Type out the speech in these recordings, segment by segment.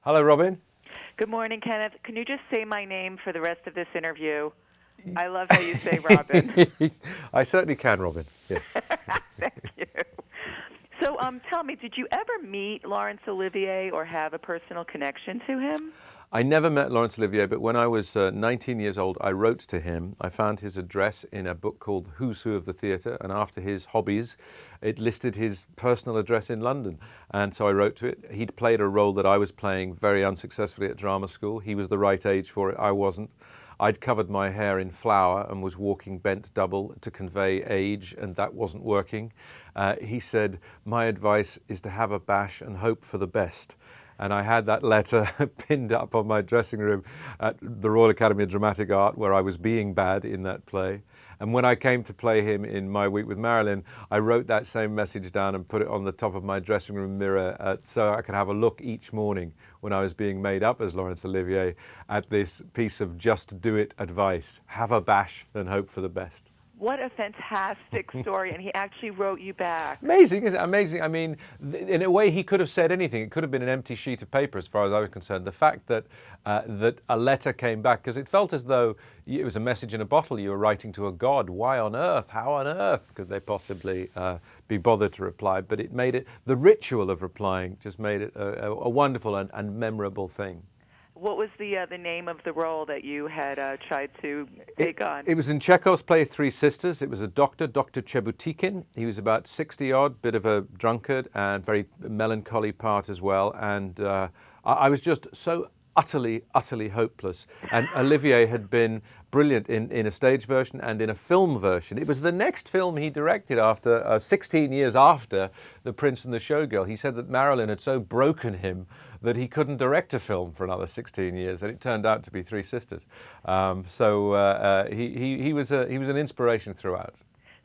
Hello, Robin. Good morning, Kenneth. Can you just say my name for the rest of this interview? I love how you say Robin. I certainly can, Robin. Yes. Thank you. So tell me, did you ever meet Laurence Olivier or have a personal connection to him? I never met Laurence Olivier, but when I was 19 years old, I wrote to him. I found his address in a book called Who's Who of the Theatre, and after his hobbies, it listed his personal address in London. And so I wrote to it. He'd played a role that I was playing very unsuccessfully at drama school. He was the right age for it. I wasn't. I'd covered my hair in flour and was walking bent double to convey age, and that wasn't working. He said, "My advice is to have a bash and hope for the best." And I had that letter pinned up on my dressing room at the Royal Academy of Dramatic Art, where I was being bad in that play. And when I came to play him in My Week with Marilyn, I wrote that same message down and put it on the top of my dressing room mirror so I could have a look each morning when I was being made up as Laurence Olivier at this piece of just do it advice. Have a bash and hope for the best. What a fantastic story, and he actually wrote you back. Amazing, isn't it? Amazing. I mean, in a way, he could have said anything. It could have been an empty sheet of paper as far as I was concerned. The fact that that a letter came back, because it felt as though it was a message in a bottle you were writing to a god. Why on earth? How on earth could they possibly be bothered to reply? But it made it, the ritual of replying just made it a wonderful and memorable thing. What was the name of the role that you had tried to take on? It was in Chekhov's play Three Sisters. It was a doctor, Dr. Chebutikin. He was about 60-odd, bit of a drunkard and very melancholy part as well. And I was just so utterly, utterly hopeless. And Olivier had been brilliant in a stage version and in a film version. It was the next film he directed after 16 years after The Prince and the Showgirl. He said that Marilyn had so broken him that he couldn't direct a film for another 16 years, and it turned out to be Three Sisters. He was an inspiration throughout.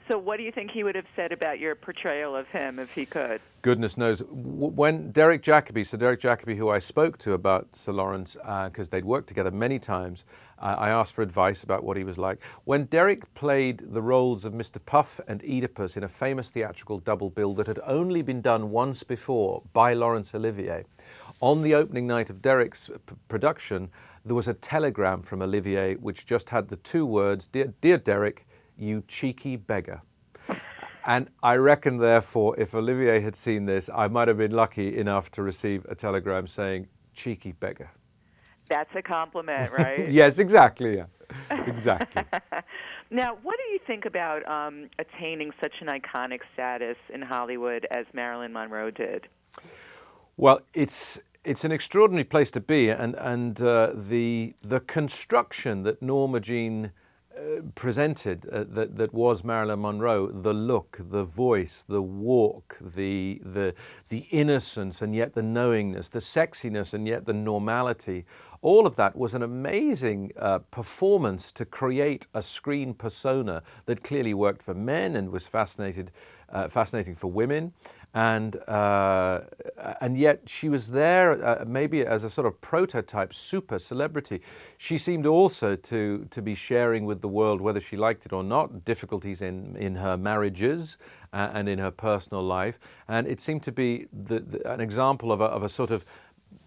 So what do you think he would have said about your portrayal of him if he could? Goodness knows. When Derek Jacobi, who I spoke to about Sir Laurence, because they'd worked together many times, I asked for advice about what he was like. When Derek played the roles of Mr. Puff and Oedipus in a famous theatrical double bill that had only been done once before by Laurence Olivier, on the opening night of Derek's production, there was a telegram from Olivier which just had the two words, "Dear Derek, you cheeky beggar." And I reckon, therefore, if Olivier had seen this, I might have been lucky enough to receive a telegram saying, "Cheeky beggar." That's a compliment, right? Yes, exactly. Yeah, exactly. Now, what do you think about attaining such an iconic status in Hollywood as Marilyn Monroe did? Well, it's an extraordinary place to be, and the construction that Norma Jean presented that was Marilyn Monroe, the look, the voice, the walk, the innocence and yet the knowingness, the sexiness and yet the normality, all of that was an amazing performance to create a screen persona that clearly worked for men and was fascinating for women. And yet she was there maybe as a sort of prototype super celebrity. She seemed also to be sharing with the world, whether she liked it or not, difficulties in her marriages and in her personal life. And it seemed to be an example of a sort of,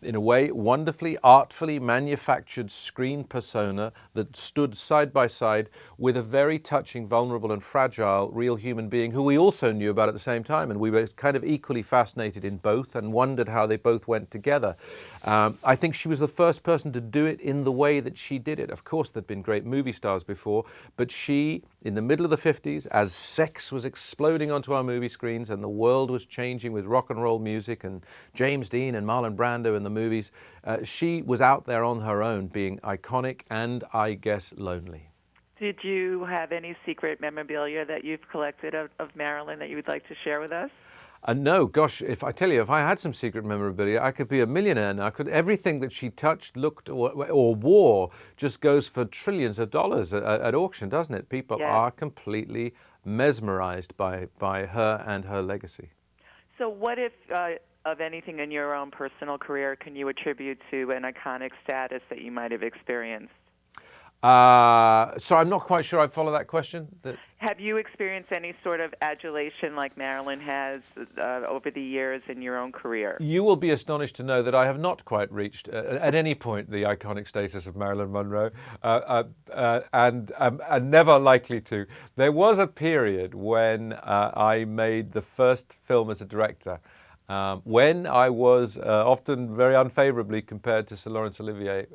in a way, wonderfully, artfully manufactured screen persona that stood side by side with a very touching, vulnerable and fragile real human being who we also knew about at the same time. And we were kind of equally fascinated in both and wondered how they both went together. I think she was the first person to do it in the way that she did it. Of course, there'd been great movie stars before, but she, in the middle of the 50s, as sex was exploding onto our movie screens and the world was changing with rock and roll music and James Dean and Marlon Brando in the movies, she was out there on her own, being iconic and, I guess, lonely. Did you have any secret memorabilia that you've collected of Marilyn that you would like to share with us? No, gosh, if I tell you, if I had some secret memorabilia, I could be a millionaire now. Everything that she touched, looked, or wore just goes for trillions of dollars at auction, doesn't it? People are completely mesmerized by her and her legacy. So what if, of anything in your own personal career, can you attribute to an iconic status that you might have experienced? So I'm not quite sure I follow that question. Have you experienced any sort of adulation like Marilyn has over the years in your own career? You will be astonished to know that I have not quite reached, at any point, the iconic status of Marilyn Monroe, and never likely to. There was a period when I made the first film as a director, when I was often very unfavorably compared to Sir Laurence Olivier,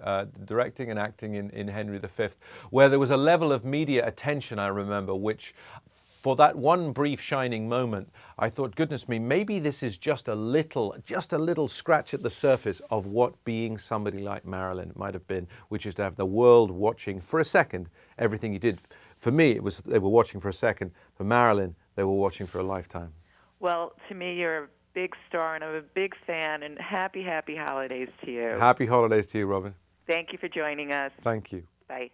directing and acting in Henry V, where there was a level of media attention, I remember, which for that one brief shining moment, I thought, goodness me, maybe this is just a little scratch at the surface of what being somebody like Marilyn might have been, which is to have the world watching for a second everything you did. For me, it was they were watching for a second. For Marilyn, they were watching for a lifetime. Well, to me, you're a big star, and I'm a big fan, and happy holidays to you. Happy holidays to you, Robin. Thank you for joining us. Thank you. Bye.